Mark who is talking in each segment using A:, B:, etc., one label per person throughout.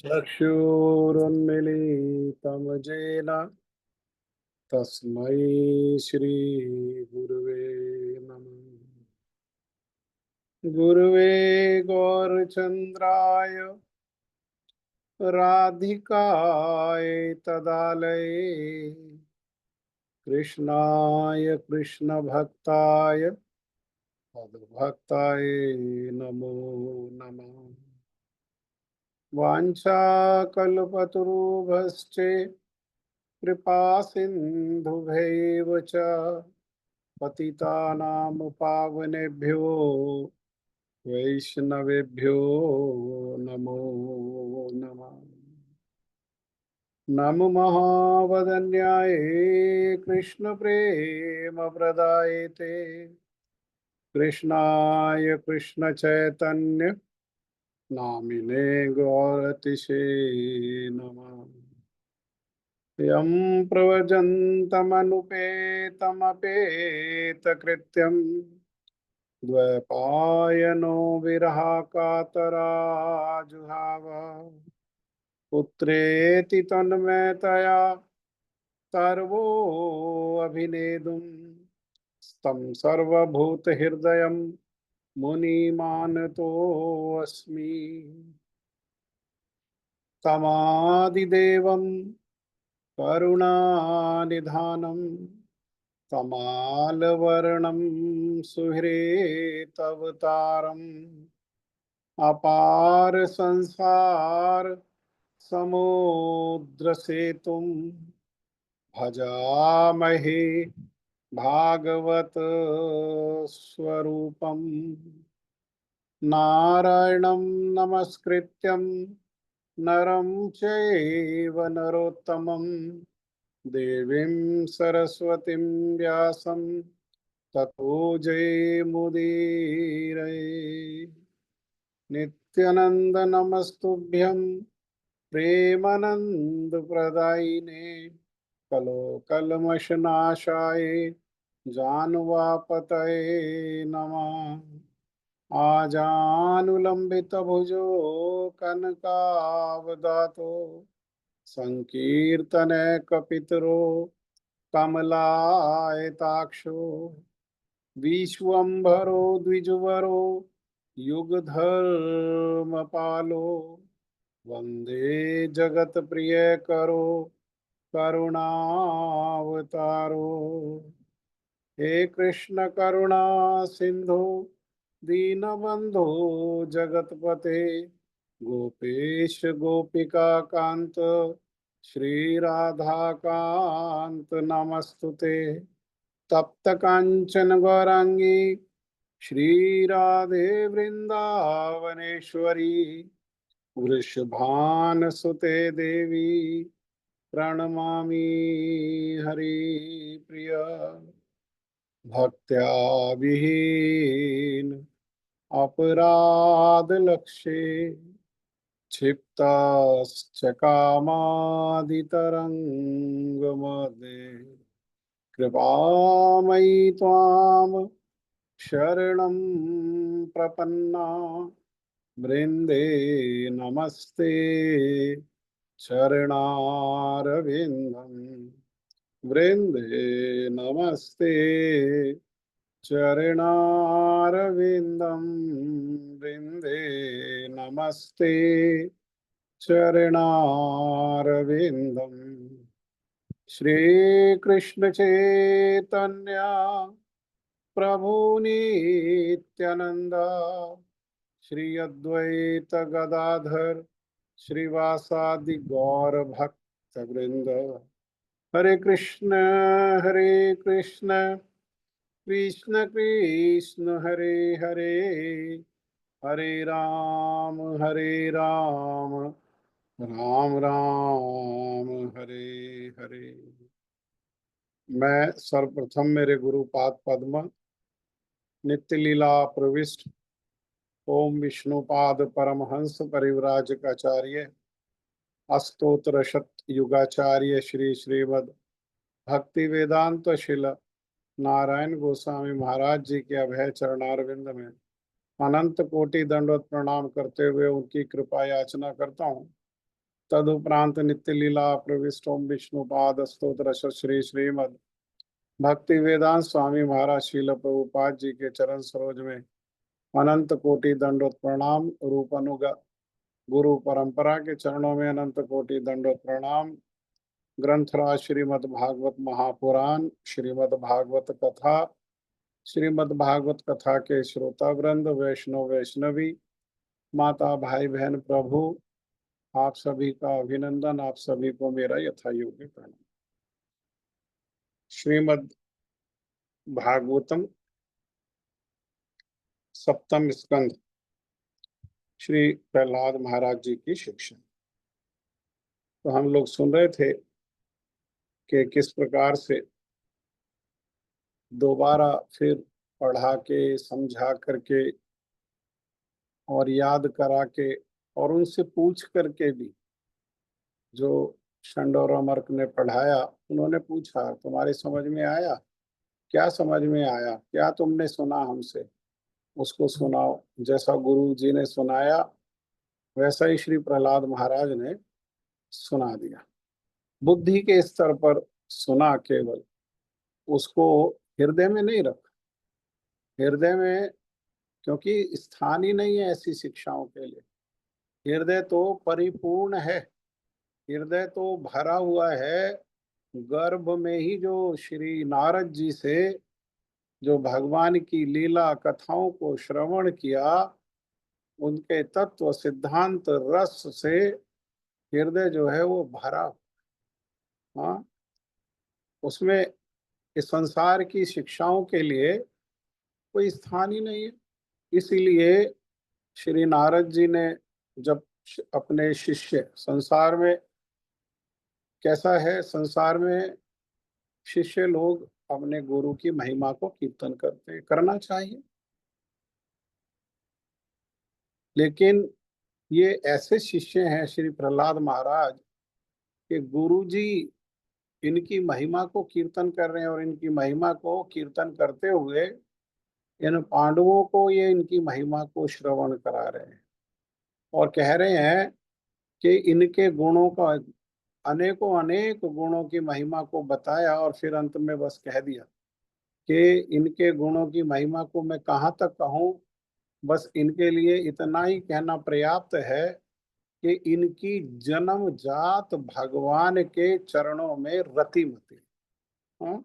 A: चक्षुरुन्मीलितं येन तस्मै श्रीगुरुवे नमः। गुरुवे गौरचन्द्राय राधिकाय तदालये कृष्णाय कृष्णभक्ताय तद्भक्ताय नमो नमः। वाञ्छाकल्पतरुभ्यश्च कृपा सिन्धुभैव च पतितानां पावनेभ्यो वैष्णवेभ्यो नमो नमः। नमो महावदन्याय कृष्णप्रेमप्रदायते कृष्णाय कृष्णचैतन्य नामिने गौरतिसे नमः। यं प्रव्रजन्तमनुपेतमपेतकृत्यं द्वैपायनो विरहाकातराजुहाव पुत्रेति तन्मयतया सर्वोऽभिनेदुं तं सर्वभूतहृदयं मुनिमानतोऽस्मि। तमादिदेवं करुणानिधानं तमालवर्णं सुहृतवतारम् अपार संसार समुद्रसेतुं भजामहे भागवत स्वरूपम्। नारायणं नमस्कृत्यं नरं चैव नरोत्तमं देवीं सरस्वतीं व्यासं ततो जयमुदीरये। नित्यानंद नमस्तुभ्यं प्रेमानंद प्रदायिने कलोकल्मषनाशाय जानुवापतये नमः। आजानुलंबित भुजो कनकावदातो संकीर्तने कपितरो कमलायताक्षो विश्वम्भरो द्विजवरो युगधर्मपालो वंदे जगत प्रिय करो करुणावतारो। हे कृष्ण करुणा सिंधु दीनबंधो जगतपते गोपेश गोपिका कांत श्री राधा कांत नमस्तुते। तप्त कांचन गौरांगी श्री राधे वृंदावनेश्वरी वृषभानुसुते देवी प्रणमामि हरिप्रिया। भक्त्या विहीन अपराधलक्षे क्षिप्ताश्च कामादितरङ्गमध्ये कृपामयि त्वां शरणं प्रपन्ना वृंदे नमस्ते चरणारविन्दं वृंदे नमस्ते चरणारविन्दं वृंदे नमस्ते चरणारविन्दम्। श्री कृष्ण चैतन्य प्रभु नित्यानंद श्री अद्वैत गदाधर श्रीवासादि गौर भक्त वृंद। हरे कृष्ण कृष्ण कृष्ण हरे हरे हरे राम राम राम हरे हरे। मैं सर्वप्रथम मेरे गुरुपाद पद्म नित्य लीला प्रविष्ट ओम विष्णुपाद परमहंस परिव्राजकाचार्य अस्तोत्र शत युगाचार्य श्री श्रीमद भक्ति वेदांत शिल नारायण गोस्वामी महाराज जी के अभय चरणारविंद में अनंत कोटि दंडवत प्रणाम करते हुए उनकी कृपा याचना करता हूँ तदुपरांत नित्य लीला प्रविष्टों विष्णुपाद स्तोत्र श्री श्रीमद भक्ति वेदांत स्वामी महाराज शील प्रभुपाद जी के चरण सरोज में अनंत कोटि दंडोत प्रणाम। रूप अनुग गुरु परंपरा के चरणों में अनंत कोटि दंडोत प्रणाम। ग्रंथराज श्रीमद् भागवत महापुराण, श्रीमद् भागवत कथा, श्रीमद् भागवत कथा के श्रोता वृंद, वैष्णव वैष्णवी, माता भाई बहन प्रभु, आप सभी का अभिनंदन, आप सभी को मेरा यथायोग्य प्रणाम। श्रीमद् भागवतम सप्तम स्कंद, श्री प्रहलाद महाराज जी की शिक्षा। तो हम लोग सुन रहे थे कि किस प्रकार से दोबारा फिर पढ़ा के, समझा करके और याद करा के और उनसे पूछ करके भी, जो षंड और अमर्क ने पढ़ाया, उन्होंने पूछा तुम्हारे समझ में आया? क्या समझ में आया? क्या तुमने सुना हमसे? उसको सुनाओ। जैसा गुरु जी ने सुनाया वैसा ही श्री प्रहलाद महाराज ने सुना दिया। बुद्धि के स्तर पर सुना, केवल उसको हृदय में नहीं रखा। हृदय में, क्योंकि स्थान ही नहीं है ऐसी शिक्षाओं के लिए। हृदय तो परिपूर्ण है, हृदय तो भरा हुआ है। गर्भ में ही जो श्री नारद जी से जो भगवान की लीला कथाओं को श्रवण किया, उनके तत्व सिद्धांत रस से हृदय जो है वो भरा। हाँ, उसमें इस संसार की शिक्षाओं के लिए कोई स्थान ही नहीं है। इसीलिए श्री नारद जी ने जब अपने शिष्य, संसार में कैसा है, संसार में शिष्य लोग अपने गुरु की महिमा को कीर्तन करते, करना चाहिए, लेकिन ये ऐसे शिष्य हैं श्री प्रहलाद महाराज कि गुरु जी इनकी महिमा को कीर्तन कर रहे हैं और इनकी महिमा को कीर्तन करते हुए इन पांडवों को ये इनकी महिमा को श्रवण करा रहे हैं और कह रहे हैं कि इनके गुणों का, अनेकों अनेक गुणों की महिमा को बताया और फिर अंत में बस कह दिया कि इनके गुणों की महिमा को मैं कहाँ तक कहूँ। बस इनके लिए इतना ही कहना पर्याप्त है कि इनकी जन्म जात भगवान के चरणों में रतिमती। हाँ?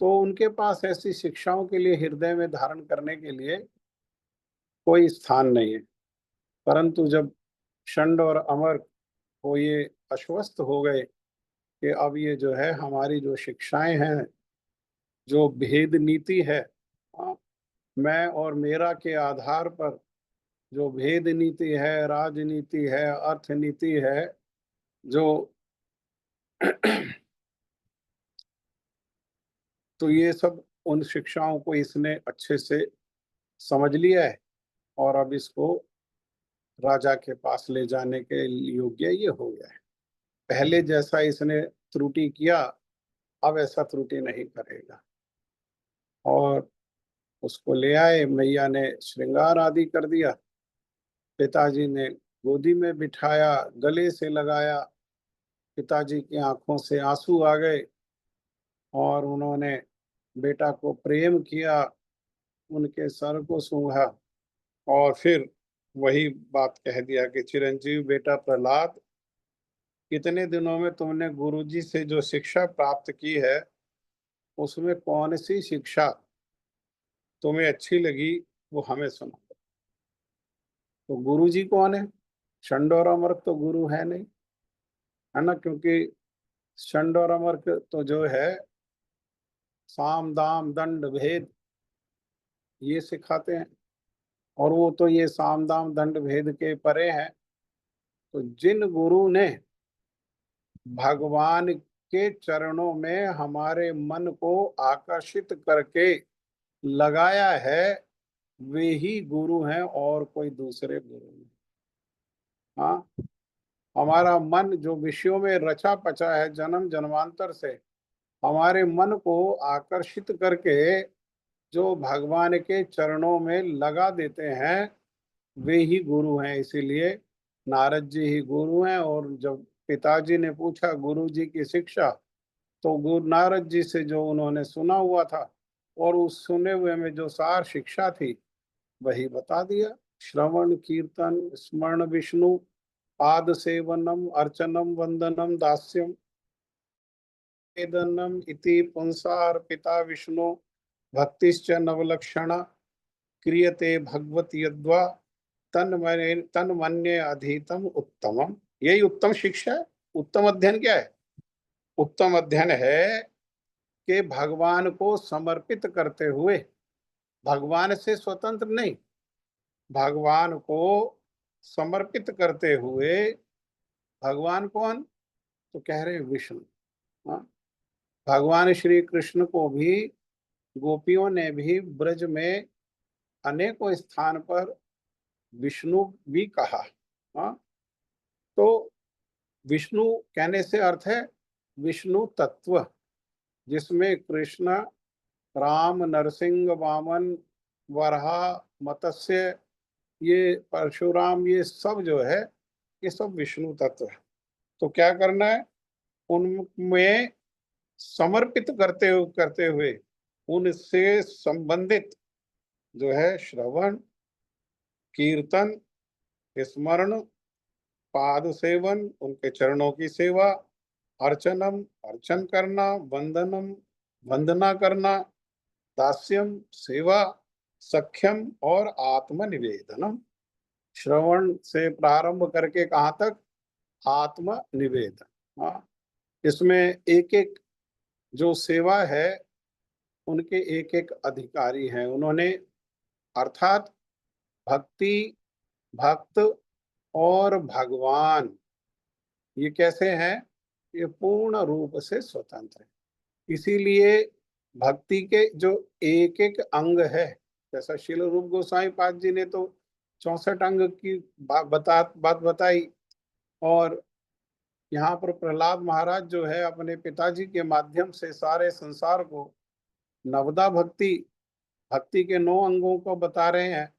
A: तो उनके पास ऐसी शिक्षाओं के लिए हृदय में धारण करने के लिए कोई स्थान नहीं है। परंतु जब षंड और अमर को ये आश्वस्त हो गए कि अब ये जो है हमारी जो शिक्षाएं हैं, जो भेद नीति है, हाँ, मैं और मेरा के आधार पर जो भेद नीति है, राजनीति है, अर्थनीति है, जो तो ये सब उन शिक्षाओं को इसने अच्छे से समझ लिया है और अब इसको राजा के पास ले जाने के योग्य ये हो गया है। पहले जैसा इसने त्रुटि किया, अब ऐसा त्रुटि नहीं करेगा। और उसको ले आए, मैया ने श्रृंगार आदि कर दिया, पिताजी ने गोदी में बिठाया, गले से लगाया, पिताजी की आंखों से आंसू आ गए और उन्होंने बेटा को प्रेम किया, उनके सर को सूंघा और फिर वही बात कह दिया कि चिरंजीव बेटा प्रहलाद, कितने दिनों में तुमने गुरुजी से जो शिक्षा प्राप्त की है, उसमें कौन सी शिक्षा तुम्हें अच्छी लगी, वो हमें सुना। तो गुरुजी कौन है? षंड और अमर्क तो गुरु है नहीं, है ना, क्योंकि षंड और अमर्क तो जो है साम दाम दंड भेद ये सिखाते हैं, और वो तो ये साम दाम दंड भेद के परे हैं। तो जिन गुरु ने भगवान के चरणों में हमारे मन को आकर्षित करके लगाया है, वे ही गुरु हैं और कोई दूसरे गुरु नहीं। हाँ, हमारा मन जो विषयों में रचा पचा है जन्म जन्मांतर से, हमारे मन को आकर्षित करके जो भगवान के चरणों में लगा देते हैं, वे ही गुरु हैं। इसीलिए नारद जी ही गुरु हैं। और जब पिताजी ने पूछा गुरु जी की शिक्षा, तो गुरु नारद जी से जो उन्होंने सुना हुआ था और उस सुने हुए में जो सार शिक्षा थी वही बता दिया। श्रवण कीर्तन स्मरण विष्णु पाद सेवनम अर्चनम वंदनम दास्यम वेदनम इति पुंसा अर्पिता विष्णु भक्तिश्च नवलक्षणा क्रियते भगवत यद्वा तन्मन्ये अधीतम उत्तमम। यही उत्तम शिक्षा है। उत्तम अध्ययन क्या है? उत्तम अध्ययन है कि भगवान को समर्पित करते हुए, भगवान से स्वतंत्र नहीं, भगवान को समर्पित करते हुए। भगवान कौन? तो कह रहे विष्णु। हाँ, भगवान श्री कृष्ण को भी गोपियों ने भी ब्रज में अनेकों स्थान पर विष्णु भी कहा। हाँ, तो विष्णु कहने से अर्थ है विष्णु तत्व, जिसमें कृष्ण, राम, नरसिंह, वामन, वराह, मत्स्य, ये परशुराम, ये सब जो है ये सब विष्णु तत्व है। तो क्या करना है? उनमें समर्पित करते हुए उनसे संबंधित जो है श्रवण, कीर्तन, स्मरण, पाद सेवन, उनके चरणों की सेवा, अर्चनम, अर्चन करना, वंदनम, वंदना करना, दास्यम, सेवा, सख्यम और आत्मनिवेदनम। श्रवण से प्रारंभ करके कहाँ तक? आत्मनिवेदन। हाँ, इसमें एक एक जो सेवा है उनके एक एक अधिकारी हैं उन्होंने, अर्थात भक्ति, भक्त और भगवान, ये कैसे हैं? ये पूर्ण रूप से स्वतंत्र है। इसीलिए भक्ति के जो एक एक अंग है, जैसा श्रील रूप गोस्वामी पाद जी ने तो 64 अंग की बात बताई। और यहाँ पर प्रहलाद महाराज जो है अपने पिताजी के माध्यम से सारे संसार को नवदा भक्ति, भक्ति के 9 अंगों को बता रहे हैं।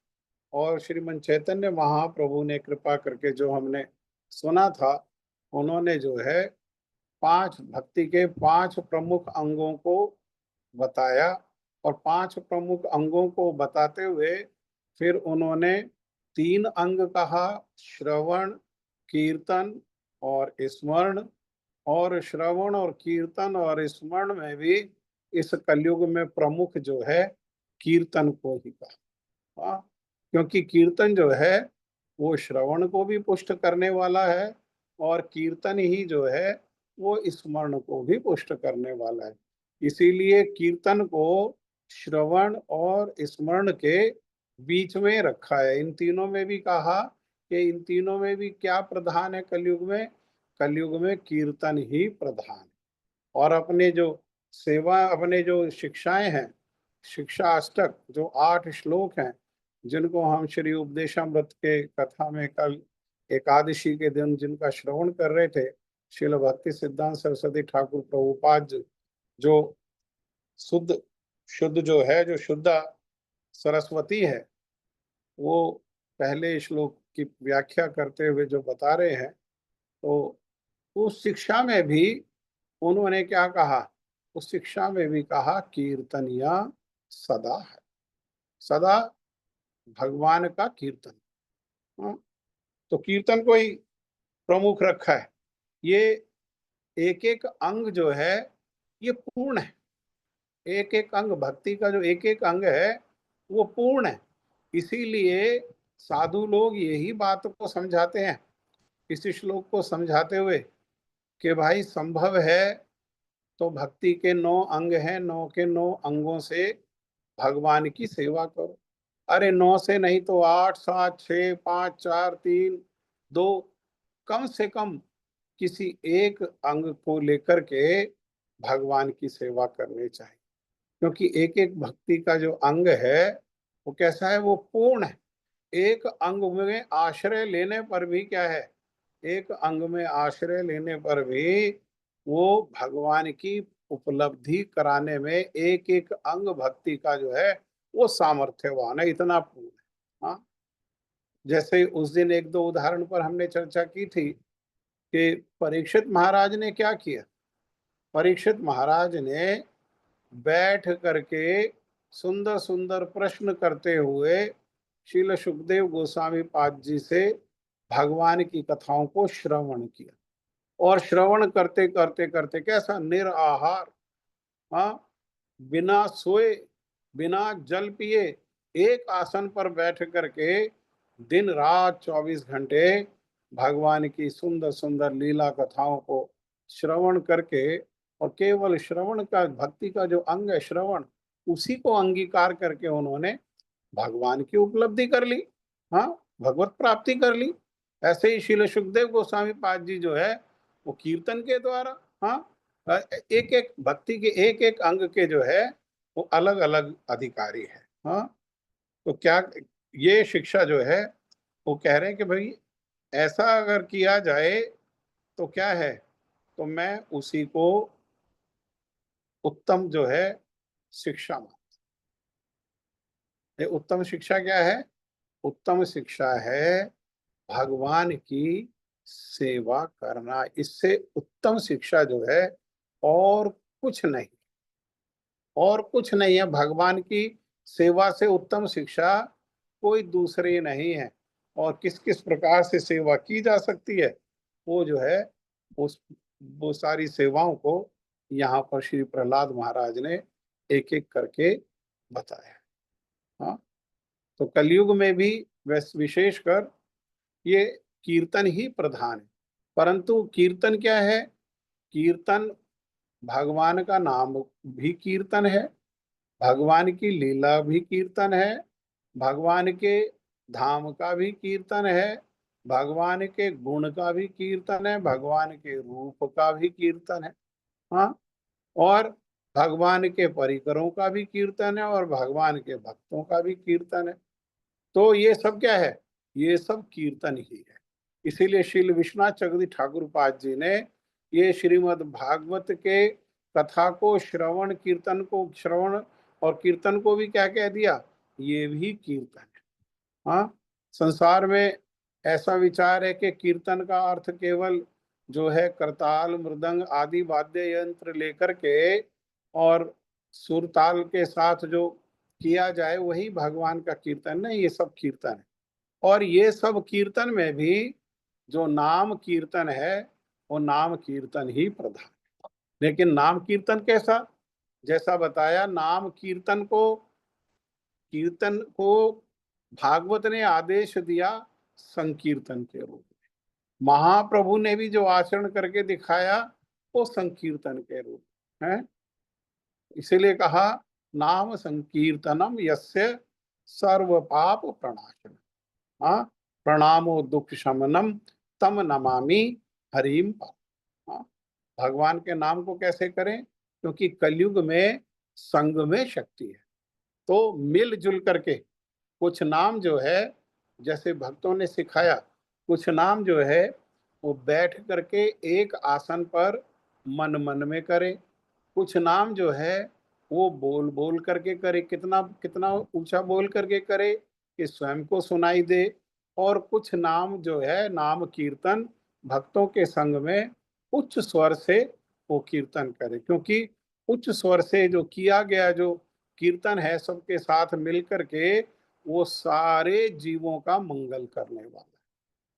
A: और श्रीमन चैतन्य महाप्रभु ने कृपा करके जो हमने सुना था, उन्होंने जो है 5 भक्ति के 5 प्रमुख अंगों को बताया। और 5 प्रमुख अंगों को बताते हुए फिर उन्होंने 3 अंग कहा, श्रवण, कीर्तन और स्मरण। और श्रवण और कीर्तन और स्मरण में भी इस कलयुग में प्रमुख जो है कीर्तन को ही कहा। हाँ, क्योंकि कीर्तन जो है वो श्रवण को भी पुष्ट करने वाला है और कीर्तन ही जो है वो स्मरण को भी पुष्ट करने वाला है। इसीलिए कीर्तन को श्रवण और स्मरण के बीच में रखा है। इन तीनों में भी कहा कि इन तीनों में भी क्या प्रधान है कलयुग में? कलयुग में कीर्तन ही प्रधान है। और अपने जो सेवा, अपने जो शिक्षाएं हैं, शिक्षा अष्टक जो 8 श्लोक हैं, जिनको हम श्री उपदेशामृत के कथा में कल एकादशी के दिन जिनका श्रवण कर रहे थे, श्रील भक्ति सिद्धांत सरस्वती ठाकुर प्रभुपाद जो शुद्ध शुद्ध जो है, जो शुद्धा सरस्वती है, वो पहले श्लोक की व्याख्या करते हुए जो बता रहे हैं, तो उस शिक्षा में भी उन्होंने क्या कहा? उस शिक्षा में भी कहा कीर्तनिया सदा है, सदा भगवान का कीर्तन। हाँ, तो कीर्तन को ही प्रमुख रखा है। ये एक एक अंग जो है ये पूर्ण है। एक एक अंग भक्ति का जो एक एक अंग है वो पूर्ण है। इसीलिए साधु लोग यही बात को समझाते हैं इस श्लोक को समझाते हुए कि भाई संभव है तो भक्ति के 9 अंग हैं, 9 के 9 अंगों से भगवान की सेवा करो। अरे 9 से नहीं तो 8, 7, 6, 5, 4, 3, 2, कम से कम किसी एक अंग को लेकर के भगवान की सेवा करनी चाहिए। क्योंकि एक एक भक्ति का जो अंग है वो कैसा है? वो पूर्ण है। एक अंग में आश्रय लेने पर भी क्या है? एक अंग में आश्रय लेने पर भी वो भगवान की उपलब्धि कराने में एक एक अंग भक्ति का जो है वो सामर्थ्यवान है, इतना पूर्ण है। हाँ, जैसे उस दिन एक दो उदाहरण पर हमने चर्चा की थी कि परीक्षित महाराज ने क्या किया। परीक्षित महाराज ने बैठ करके सुंदर सुंदर प्रश्न करते हुए श्रील सुखदेव गोस्वामी पाद जी से भगवान की कथाओं को श्रवण किया। और श्रवण करते करते करते कैसा निराहार, हाँ, बिना सोए बिना जल पिए एक आसन पर बैठ करके दिन रात 24 घंटे भगवान की सुंदर सुंदर लीला कथाओं को श्रवण करके, और केवल श्रवण का, भक्ति का जो अंग है श्रवण, उसी को अंगीकार करके उन्होंने भगवान की उपलब्धि कर ली, हाँ, भगवत प्राप्ति कर ली। ऐसे ही श्रील सुखदेव गोस्वामी पाद जी जो है वो कीर्तन के द्वारा, हाँ, एक एक भक्ति के एक एक अंग के जो है वो अलग अलग अधिकारी है। हाँ, तो क्या ये शिक्षा जो है वो कह रहे हैं कि भाई ऐसा अगर किया जाए तो क्या है, तो मैं उसी को उत्तम जो है शिक्षा मान। ये उत्तम शिक्षा क्या है? उत्तम शिक्षा है भगवान की सेवा करना। इससे उत्तम शिक्षा जो है और कुछ नहीं, और कुछ नहीं है। भगवान की सेवा से उत्तम शिक्षा कोई दूसरी नहीं है। और किस किस प्रकार से सेवा की जा सकती है वो जो है उस वो सारी सेवाओं को यहाँ पर श्री प्रहलाद महाराज ने एक एक करके बताया। हाँ, तो कलयुग में भी विशेषकर ये कीर्तन ही प्रधान है। परंतु कीर्तन क्या है? कीर्तन भगवान का नाम भी कीर्तन है, भगवान की लीला भी कीर्तन है, भगवान के धाम का भी कीर्तन है, भगवान के गुण का भी कीर्तन है, भगवान के रूप का भी कीर्तन है, हाँ, और भगवान के परिकरों का भी कीर्तन है, और भगवान के भक्तों का भी कीर्तन है। तो ये सब क्या है? ये सब कीर्तन ही है। इसीलिए श्री विश्वनाथ चक्रवर्ती ठाकुर पाद जी ने ये श्रीमद् भागवत के कथा को श्रवण, कीर्तन को श्रवण और कीर्तन को भी क्या कह दिया? ये भी कीर्तन है। हाँ, संसार में ऐसा विचार है कि कीर्तन का अर्थ केवल जो है करताल मृदंग आदि वाद्य यंत्र लेकर के और सुर ताल के साथ जो किया जाए वही भगवान का कीर्तन नहीं, ये सब कीर्तन है। और ये सब कीर्तन में भी जो नाम कीर्तन है वो नाम कीर्तन ही प्रधान। लेकिन नाम कीर्तन कैसा? जैसा बताया, नाम कीर्तन को भागवत ने आदेश दिया संकीर्तन के रूप में। महाप्रभु ने भी जो आचरण करके दिखाया वो संकीर्तन के रूप है। इसीलिए कहा नाम संकीर्तनम यस्य सर्व पाप प्रणाशनम, हाँ, प्रणामो दुख शमनम तम नमामि हरिम। हाँ, भगवान के नाम को कैसे करें? क्योंकि कलयुग में संग में शक्ति है। तो मिलजुल करके कुछ नाम जो है, जैसे भक्तों ने सिखाया, कुछ नाम जो है वो बैठ करके एक आसन पर मन मन में करे, कुछ नाम जो है वो बोल बोल करके करे, कितना कितना ऊंचा बोल करके करे कि स्वयं को सुनाई दे, और कुछ नाम जो है नाम कीर्तन भक्तों के संग में उच्च स्वर से वो कीर्तन करे। क्योंकि उच्च स्वर से जो किया गया जो कीर्तन है सबके साथ मिलकर के वो सारे जीवों का मंगल करने वाला,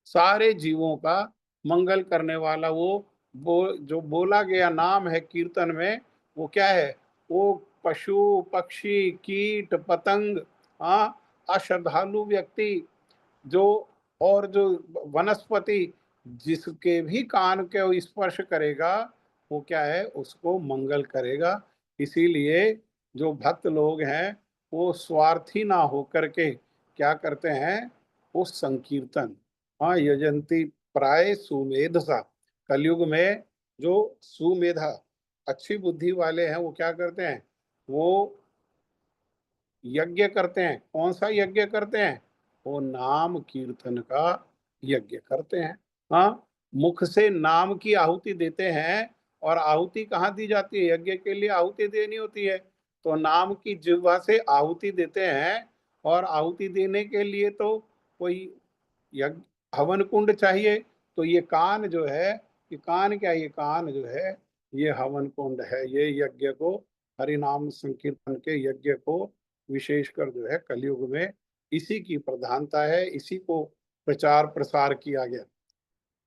A: सारे जीवों का मंगल करने वाला वो जो बोला गया नाम है कीर्तन में, वो क्या है? वो पशु पक्षी कीट पतंग, हाँ, अश्रद्धालु व्यक्ति जो, और जो वनस्पति जिसके भी कान के स्पर्श करेगा वो क्या है? उसको मंगल करेगा। इसीलिए जो भक्त लोग हैं वो स्वार्थी ना होकर के क्या करते हैं? वो संकीर्तन, हाँ, यजंती प्राय सुमेधसा। कलयुग में जो सुमेधा अच्छी बुद्धि वाले हैं वो क्या करते हैं? वो यज्ञ करते हैं। कौन सा यज्ञ करते हैं? वो नाम कीर्तन का यज्ञ करते हैं। हाँ, मुख से नाम की आहुति देते हैं। और आहुति कहाँ दी जाती है? यज्ञ के लिए आहुति देनी होती है तो नाम की जिह्वा से आहुति देते हैं। और आहुति देने के लिए तो कोई यज्ञ हवन कुंड चाहिए, तो ये कान जो है, ये कान क्या, ये कान जो है ये हवन कुंड है। ये यज्ञ को, हरि नाम संकीर्तन के यज्ञ को विशेषकर जो है कलयुग में इसी की प्रधानता है, इसी को प्रचार प्रसार किया गया।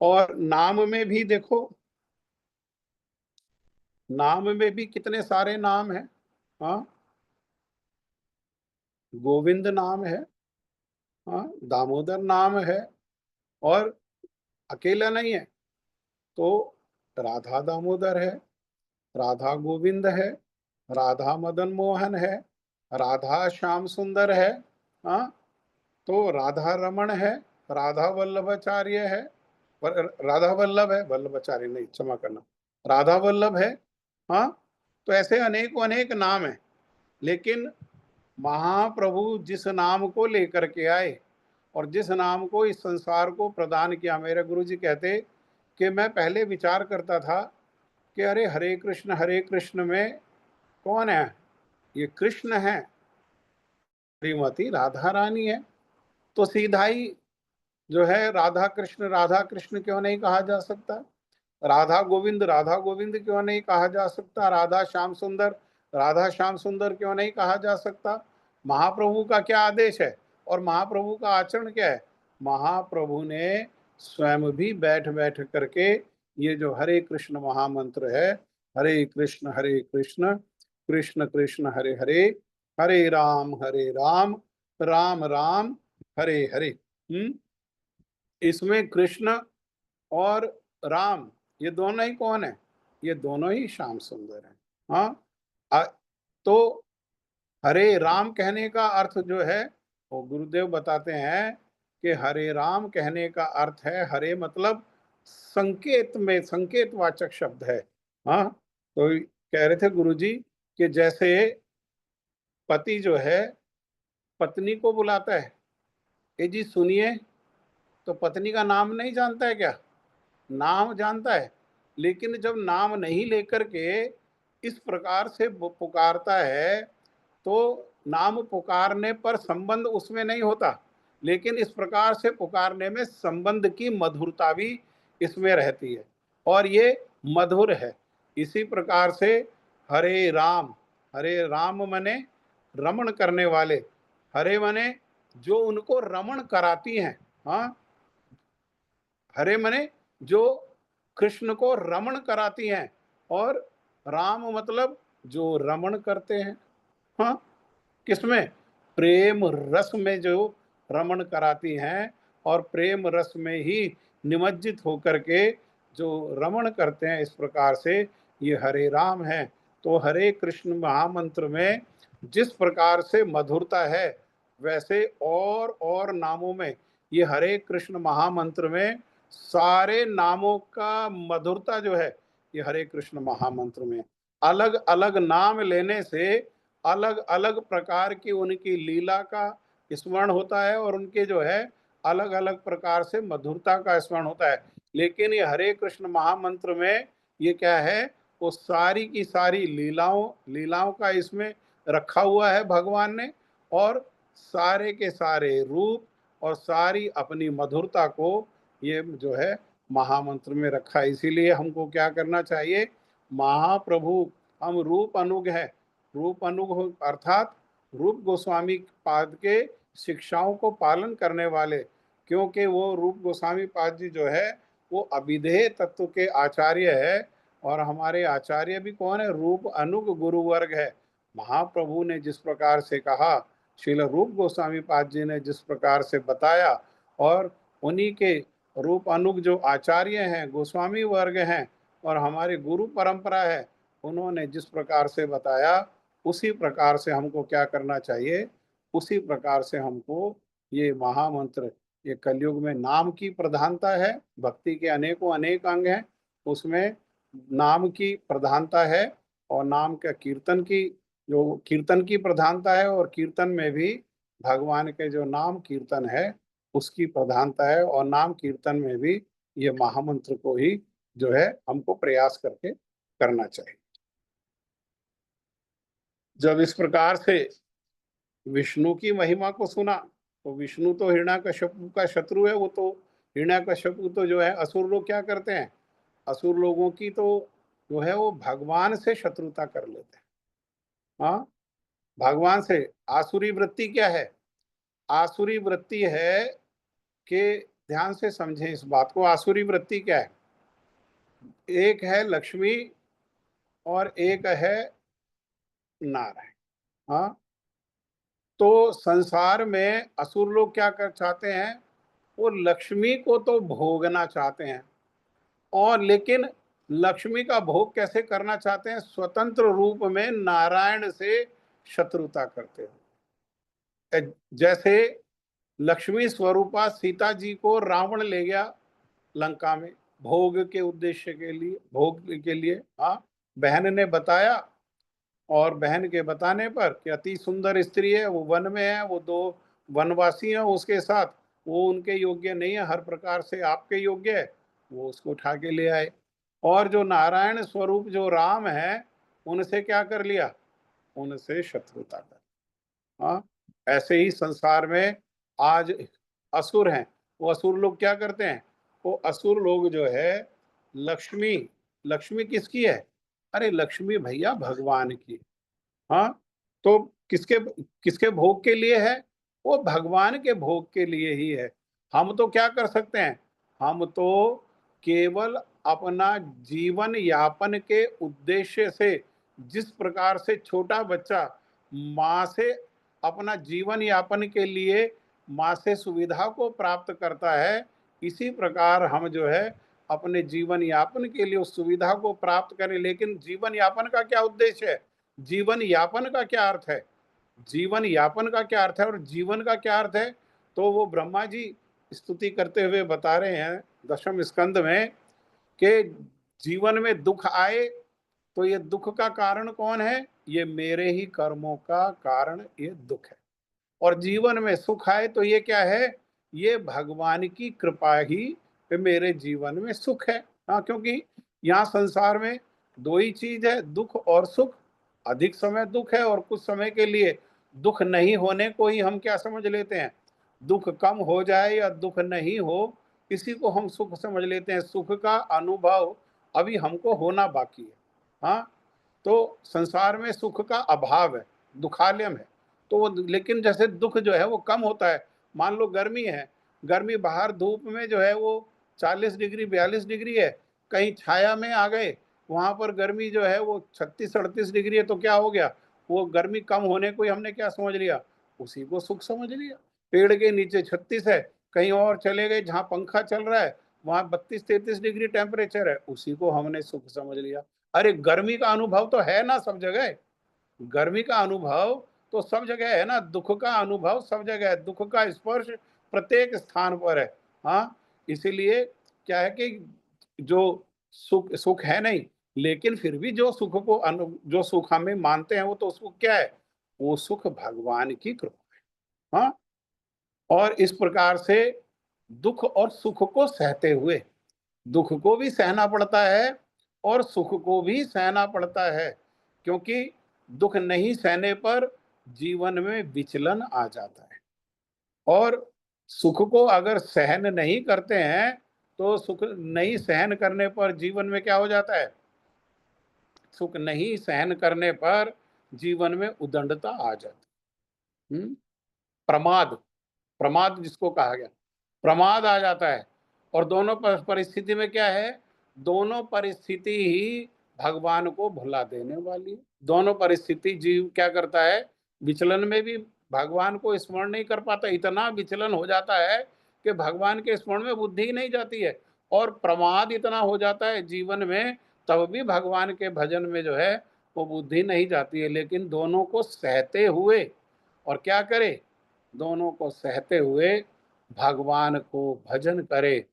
A: और नाम में भी देखो, नाम में भी कितने सारे नाम हैं। हाँ, गोविंद नाम है, हाँ, दामोदर नाम है, और अकेला नहीं है तो राधा दामोदर है, राधा गोविंद है, राधा मदन मोहन है, राधा श्याम सुंदर है, हाँ, तो राधा रमण है, राधा वल्लभाचार्य है, राधा वल्लभ है, वल्लभाचार्य नहीं, क्षमा करना, राधा वल्लभ है। हाँ, तो ऐसे अनेकों अनेक नाम है। लेकिन महाप्रभु जिस नाम को लेकर के आए और जिस नाम को इस संसार को प्रदान किया, मेरे गुरु जी कहते कि मैं पहले विचार करता था कि अरे हरे कृष्ण में कौन है, ये कृष्ण है, श्रीमती राधा रानी है, तो सीधा ही जो है राधा कृष्ण क्यों नहीं कहा जा सकता, राधा गोविंद क्यों नहीं कहा जा सकता, राधा श्याम सुंदर क्यों नहीं कहा जा सकता। महाप्रभु का क्या आदेश है और महाप्रभु का आचरण क्या है। महाप्रभु ने स्वयं भी बैठ बैठ करके ये जो हरे कृष्ण महामंत्र है, हरे कृष्ण कृष्ण कृष्ण हरे हरे, हरे राम राम राम हरे हरे। इसमें कृष्ण और राम ये दोनों ही कौन है, ये दोनों ही श्याम सुंदर हैं। हाँ, तो हरे राम कहने का अर्थ जो है वो गुरुदेव बताते हैं कि हरे राम कहने का अर्थ है, हरे मतलब संकेत में संकेतवाचक शब्द है। हाँ, तो कह रहे थे गुरुजी कि जैसे पति जो है पत्नी को बुलाता है, ए जी सुनिए, तो पत्नी का नाम नहीं जानता है क्या, नाम जानता है, लेकिन जब नाम नहीं लेकर के इस प्रकार से पुकारता है तो नाम पुकारने पर संबंध उसमें नहीं होता, लेकिन इस प्रकार से पुकारने में संबंध की मधुरता भी इसमें रहती है और ये मधुर है। इसी प्रकार से हरे राम मने रमण करने वाले, हरे मने जो उनको रमण कराती हैं। हाँ, हरे मने जो कृष्ण को रमण कराती हैं, और राम मतलब जो रमण करते हैं। हाँ, किसमें, प्रेम रस में जो रमण कराती हैं और प्रेम रस में ही निमज्जित होकर के जो रमण करते हैं, इस प्रकार से ये हरे राम है। तो हरे कृष्ण महामंत्र में जिस प्रकार से मधुरता है, वैसे और नामों में, ये हरे कृष्ण महामंत्र में सारे नामों का मधुरता जो है, ये हरे कृष्ण महामंत्र में अलग अलग नाम लेने से अलग अलग प्रकार की उनकी लीला का स्मरण होता है और उनके जो है अलग अलग प्रकार से मधुरता का स्मरण होता है। लेकिन ये हरे कृष्ण महामंत्र में ये क्या है, वो सारी की सारी लीलाओं का इसमें रखा हुआ है भगवान ने, और सारे के सारे रूप और सारी अपनी मधुरता को ये जो है महामंत्र में रखा है। इसीलिए हमको क्या करना चाहिए, महाप्रभु, हम रूप अनुग है, रूप अनुग अर्थात रूप गोस्वामी पाद के शिक्षाओं को पालन करने वाले, क्योंकि वो रूप गोस्वामी पाद जी जो है वो अभिधेय तत्व के आचार्य है, और हमारे आचार्य भी कौन है, रूप अनुग गुरु वर्ग है। महाप्रभु ने जिस प्रकार से कहा, श्रील रूप गोस्वामी पाद जी ने जिस प्रकार से बताया, और उन्हीं के रूप अनुग जो आचार्य हैं, गोस्वामी वर्ग हैं और हमारे गुरु परंपरा है, उन्होंने जिस प्रकार से बताया उसी प्रकार से हमको क्या करना चाहिए, उसी प्रकार से हमको ये महामंत्र, ये कलयुग में नाम की प्रधानता है, भक्ति के अनेकों अनेक अंग हैं, उसमें नाम की प्रधानता है, और नाम का कीर्तन की प्रधानता है, और कीर्तन में भी भगवान के जो नाम कीर्तन है उसकी प्रधानता है, और नाम कीर्तन में भी ये महामंत्र को ही जो है हमको प्रयास करके करना चाहिए। जब इस प्रकार से विष्णु की महिमा को सुना, तो विष्णु तो हिरण्याकश्यपु का शत्रु है, वो तो हिरण्याकश्यपु तो जो है असुर लोग क्या करते हैं, असुर लोगों की तो जो है वो भगवान से शत्रुता कर लेते हैं। हाँ, भगवान से। आसुरी वृत्ति क्या है? आसुरी वृत्ति है कि ध्यान से समझें इस बात को, आसुरी वृत्ति क्या है? एक है लक्ष्मी और एक है नारायण। हाँ, तो संसार में असुर लोग क्या कर चाहते हैं, वो लक्ष्मी को तो भोगना चाहते हैं, और लेकिन लक्ष्मी का भोग कैसे करना चाहते हैं, स्वतंत्र रूप में नारायण से शत्रुता करते हैं। जैसे लक्ष्मी स्वरूपा सीता जी को रावण ले गया लंका में भोग के उद्देश्य के लिए, भोग के लिए। हाँ, बहन ने बताया, और बहन के बताने पर कि अति सुंदर स्त्री है, वो वन में है, वो दो वनवासी हैं उसके साथ, वो उनके योग्य नहीं है, हर प्रकार से आपके योग्य है, वो उसको उठा के ले आए। और जो नारायण स्वरूप जो राम है, उनसे क्या कर लिया, उनसे शत्रुता कर। हाँ, ऐसे ही संसार में आज असुर हैं, वो असुर लोग क्या करते हैं, वो असुर लोग जो है लक्ष्मी, लक्ष्मी किसकी है, अरे लक्ष्मी भैया भगवान की। हाँ, तो किसके किसके भोग के लिए है, वो भगवान के भोग के लिए ही है। हम तो क्या कर सकते हैं, हम तो केवल अपना जीवन यापन के उद्देश्य से, जिस प्रकार से छोटा बच्चा माँ से अपना जीवन यापन के लिए माँ से सुविधा को प्राप्त करता है, इसी प्रकार हम जो है अपने जीवन यापन के लिए उस सुविधा को प्राप्त करें। लेकिन जीवन यापन का क्या उद्देश्य है, जीवन यापन का क्या अर्थ है, जीवन यापन का क्या अर्थ है और जीवन का क्या अर्थ है, तो वो ब्रह्मा जी स्तुति करते हुए बता रहे हैं दशम स्कंद में कि जीवन में दुख आए तो ये दुख का कारण कौन है, ये मेरे ही कर्मों का कारण ये दुख है। और जीवन में सुख आए तो ये क्या है, ये भगवान की कृपा ही मेरे जीवन में सुख है। हाँ, क्योंकि यहाँ संसार में दो ही चीज है, दुख और सुख। अधिक समय दुख है और कुछ समय के लिए दुख नहीं होने को ही हम क्या समझ लेते हैं, दुख कम हो जाए या दुख नहीं हो, इसी को हम सुख समझ लेते हैं। सुख का अनुभव अभी हमको होना बाकी है। हाँ, तो संसार में सुख का अभाव है, दुखालयम है। तो लेकिन जैसे दुख जो है वो कम होता है, मान लो गर्मी है, गर्मी बाहर धूप में जो है वो 40 डिग्री 42 डिग्री है, कहीं छाया में आ गए, वहां पर गर्मी जो है वो 36-38 डिग्री है, तो क्या हो गया, वो गर्मी कम होने को ही हमने क्या समझ लिया, उसी को सुख समझ लिया। पेड़ के नीचे 36 है, कहीं और चले गए जहाँ पंखा चल रहा है वहां 32-33 डिग्री टेम्परेचर है, उसी को हमने सुख समझ लिया। अरे गर्मी का अनुभव तो है ना सब जगह, गर्मी का अनुभव तो सब जगह है ना, दुख का अनुभव सब जगह है, दुख का स्पर्श प्रत्येक स्थान पर है। हाँ, इसीलिए क्या है कि जो सुख सुख है नहीं, लेकिन फिर भी जो सुख को जो सुख हमें मानते हैं वो तो सुख क्या है, वो सुख भगवान की कृपा है। हाँ, और इस प्रकार से दुख और सुख को सहते हुए, दुख को भी सहना पड़ता है और सुख को भी सहना पड़ता है, क्योंकि दुख नहीं सहने पर जीवन में विचलन आ जाता है। और सुख को अगर सहन नहीं करते हैं तो सुख नहीं सहन करने पर जीवन में क्या हो जाता है, सुख नहीं सहन करने पर जीवन में उदंडता आ जाती है। प्रमाद, प्रमाद जिसको कहा गया, प्रमाद आ जाता है। और दोनों परिस्थिति में क्या है, दोनों परिस्थिति ही भगवान को भुला देने वाली है। दोनों परिस्थिति जीव क्या करता है, विचलन में भी भगवान को स्मरण नहीं कर पाता, इतना विचलन हो जाता है कि भगवान के स्मरण में बुद्धि ही नहीं जाती है, और प्रमाद इतना हो जाता है जीवन में, तब भी भगवान के भजन में जो है वो बुद्धि नहीं जाती है। लेकिन दोनों को सहते हुए, और क्या करे, दोनों को सहते हुए भगवान को भजन करे।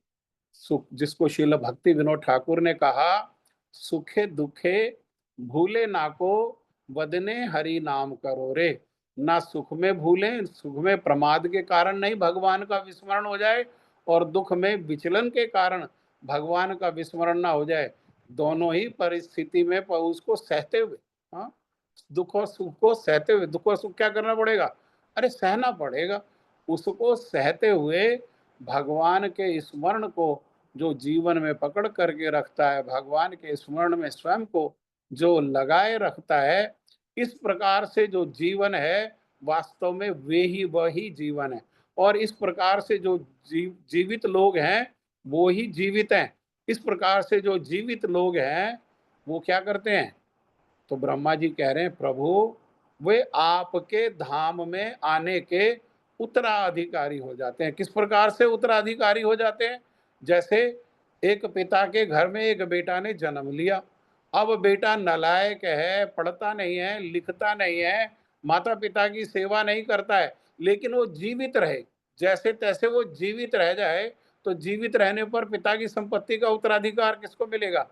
A: सुख, जिसको श्रील भक्ति विनोद ठाकुर ने कहा, सुखे दुखे भूले ना को, बदने हरि नाम करो रे। ना सुख में भूलें, सुख में प्रमाद के कारण नहीं भगवान का विस्मरण हो जाए, और दुख में विचलन के कारण भगवान का विस्मरण ना हो जाए, दोनों ही परिस्थिति में उसको सहते हुए। हाँ, दुख और सुख को सहते हुए, दुख और सुख क्या करना पड़ेगा, अरे सहना पड़ेगा। उसको सहते हुए भगवान के स्मरण को जो जीवन में पकड़ करके रखता है, भगवान के स्मरण में स्वयं को जो लगाए रखता है, इस प्रकार से जो जीवन है वास्तव में वही जीवन है। और इस प्रकार से जो जीवित लोग हैं वो ही जीवित हैं। इस प्रकार से जो जीवित लोग हैं वो क्या करते हैं? तो ब्रह्मा जी कह रहे हैं प्रभु वे आपके धाम में आने के उत्तराधिकारी हो जाते हैं। किस प्रकार से उत्तराधिकारी हो जाते हैं? जैसे एक पिता के घर में एक बेटा ने जन्म लिया, अब बेटा नालायक है, पढ़ता नहीं है, लिखता नहीं है, माता पिता की सेवा नहीं करता है, लेकिन वो जीवित रहे, जैसे तैसे वो जीवित रह जाए, तो जीवित रहने पर पिता की संपत्ति का उत्तराधिकार किसको मिलेगा?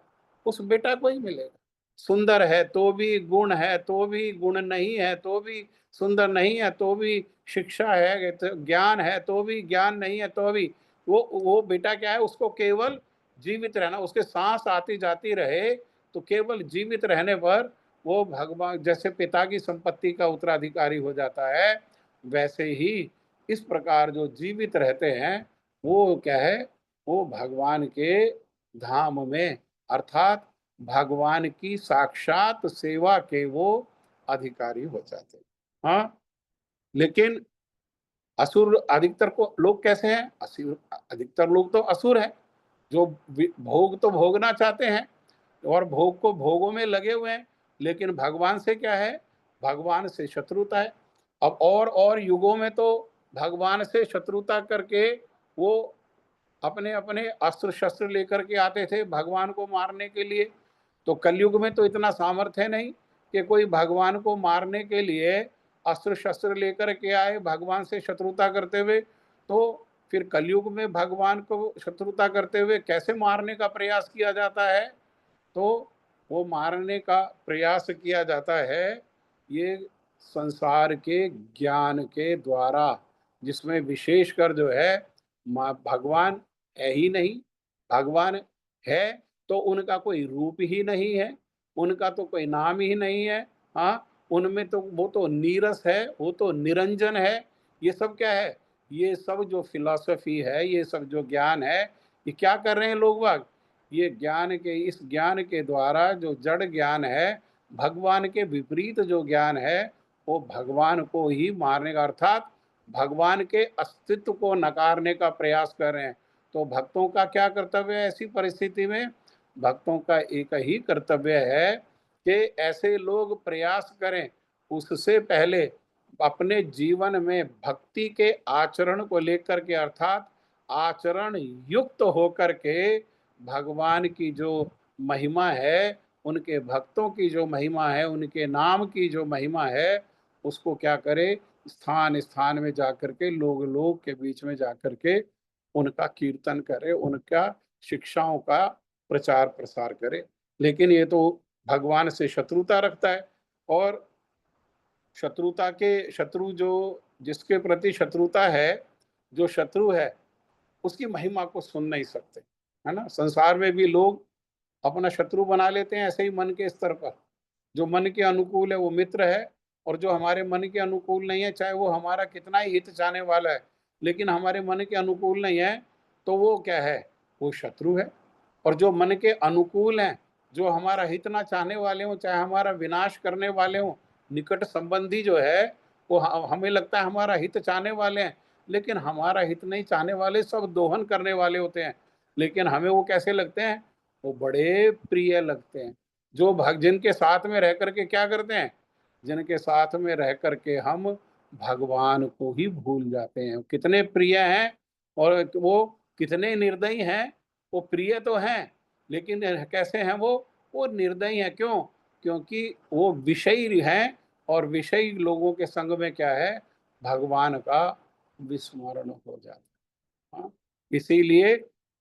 A: उस बेटा को ही मिलेगा। सुंदर है तो भी, गुण है तो भी, गुण नहीं है तो भी, सुंदर नहीं है तो भी, शिक्षा है तो ज्ञान है तो भी, ज्ञान नहीं है तो भी, वो बेटा क्या है? उसको केवल जीवित रहना, उसके सांस आती जाती रहे, तो केवल जीवित रहने पर वो भगवान जैसे पिता की संपत्ति का उत्तराधिकारी हो जाता है, वैसे ही इस प्रकार जो जीवित रहते हैं वो क्या है? वो भगवान के धाम में, अर्थात भगवान की साक्षात सेवा के वो अधिकारी हो जाते हैं। हाँ, लेकिन असुर अधिकतर को लोग कैसे हैं? असुर अधिकतर लोग तो असुर हैं, जो भोग तो भोगना चाहते हैं और भोग को भोगों में लगे हुए हैं, लेकिन भगवान से क्या है? भगवान से शत्रुता है। अब और युगों में तो भगवान से शत्रुता करके वो अपने अपने अस्त्र शस्त्र लेकर के आते थे भगवान को मारने के लिए। तो कलयुग में तो इतना सामर्थ्य नहीं कि कोई भगवान को मारने के लिए अस्त्र शस्त्र लेकर के आए भगवान से शत्रुता करते हुए। तो फिर कलयुग में भगवान को शत्रुता करते हुए कैसे मारने का प्रयास किया जाता है? तो वो मारने का प्रयास किया जाता है ये संसार के ज्ञान के द्वारा, जिसमें विशेषकर जो है भगवान है ही नहीं। भगवान है तो उनका कोई रूप ही नहीं है, उनका तो कोई नाम ही नहीं है। हाँ, उनमें तो वो तो नीरस है, वो तो निरंजन है। ये सब क्या है? ये सब जो फिलॉसफी है, ये सब जो ज्ञान है, ये क्या कर रहे हैं लोग बाग? ये ज्ञान के, इस ज्ञान के द्वारा जो जड़ ज्ञान है, भगवान के विपरीत जो ज्ञान है, वो भगवान को ही मारने का, अर्थात भगवान के अस्तित्व को नकारने का प्रयास कर रहे हैं। तो भक्तों का क्या कर्तव्य है ऐसी परिस्थिति में? भक्तों का एक ही कर्तव्य है कि ऐसे लोग प्रयास करें, उससे पहले अपने जीवन में भक्ति के आचरण को लेकर के, अर्थात आचरण युक्त होकर के भगवान की जो महिमा है, उनके भक्तों की जो महिमा है, उनके नाम की जो महिमा है, उसको क्या करे? स्थान स्थान में जाकर के, लोग लोग के बीच में जाकर के उनका कीर्तन करे, उनका शिक्षाओं का प्रचार प्रसार करे। लेकिन ये तो भगवान से शत्रुता रखता है, और शत्रुता के शत्रु जो, जिसके प्रति शत्रुता है, जो शत्रु है उसकी महिमा को सुन नहीं सकते, है ना? संसार में भी लोग अपना शत्रु बना लेते हैं ऐसे ही मन के स्तर पर। जो मन के अनुकूल है वो मित्र है, और जो हमारे मन के अनुकूल नहीं है, चाहे वो हमारा कितना ही हित चाहने वाला है, लेकिन हमारे मन के अनुकूल नहीं है, तो वो क्या है? वो शत्रु है। और जो मन के अनुकूल हैं, जो हमारा हित ना चाहने वाले हों, चाहे हमारा विनाश करने वाले हों, निकट संबंधी जो है वो हमें लगता है हमारा हित चाहने वाले हैं, लेकिन हमारा हित नहीं चाहने वाले सब दोहन करने वाले होते हैं। लेकिन हमें वो कैसे लगते हैं? वो बड़े प्रिय लगते हैं। जो जिनके साथ में रह करके क्या करते हैं? जिनके साथ में रह करके हम भगवान को ही भूल जाते हैं। कितने प्रिय हैं और वो कितने निर्दयी हैं। वो प्रिय तो हैं, लेकिन कैसे हैं वो? वो निर्दयी हैं। क्यों? क्योंकि वो विषयी हैं, और विषयी लोगों के संग में क्या है? भगवान का विस्मरण हो जाता है। हाँ? इसीलिए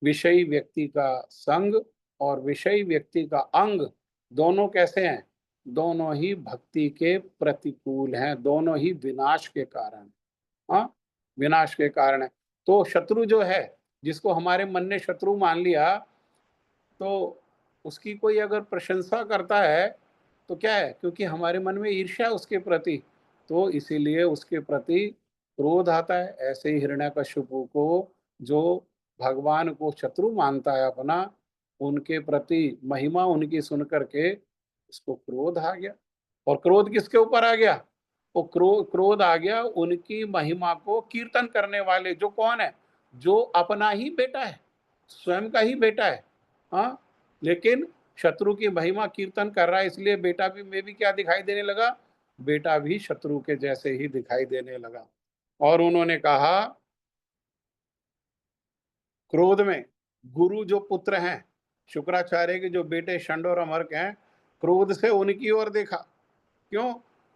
A: विषयी व्यक्ति का संग और विषयी व्यक्ति का अंग दोनों कैसे हैं? दोनों ही भक्ति के प्रतिकूल हैं, दोनों ही विनाश के कारण। हाँ, विनाश के कारण है। तो शत्रु जो है, जिसको हमारे मन ने शत्रु मान लिया, तो उसकी कोई अगर प्रशंसा करता है तो क्या है? क्योंकि हमारे मन में ईर्ष्या उसके प्रति, तो इसीलिए उसके प्रति क्रोध आता है। ऐसे ही हिरण्यकशिपु को जो भगवान को शत्रु मानता है अपना, उनके प्रति महिमा उनकी सुन करके उसको क्रोध आ गया। और क्रोध किसके ऊपर आ गया? वो क्रोध आ गया उनकी महिमा को कीर्तन करने वाले, जो कौन है? जो अपना ही बेटा है, स्वयं का ही बेटा है। हाँ, लेकिन शत्रु की महिमा कीर्तन कर रहा है, इसलिए बेटा भी में भी क्या दिखाई देने लगा? बेटा भी शत्रु के जैसे ही दिखाई देने लगा। और उन्होंने कहा, क्रोध में गुरु जो पुत्र हैं, शुक्राचार्य के जो बेटे शंड और अमर्क हैं, क्रोध से उनकी ओर देखा। क्यों?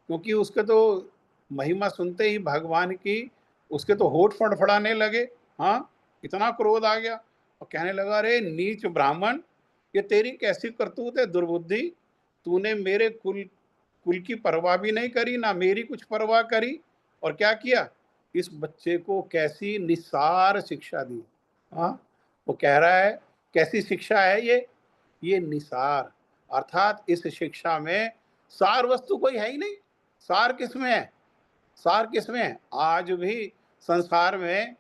A: क्योंकि उसके तो महिमा सुनते ही भगवान की उसके तो होठ फड़फड़ाने लगे। हाँ, इतना क्रोध आ गया और कहने लगा, अरे नीच ब्राह्मण, ये तेरी कैसी करतूत है दुर्बुद्धि। तूने मेरे कुल कुल की परवाह भी नहीं करी, ना मेरी कुछ परवाह करी, और क्या किया? इस बच्चे को कैसी निस्सार शिक्षा दी। हाँ, वो कह रहा है कैसी शिक्षा है ये निसार, अर्थात इस शिक्षा में सार वस्तु कोई है ही नहीं। सार किसमें है? सार किसमें है? आज भी संसार में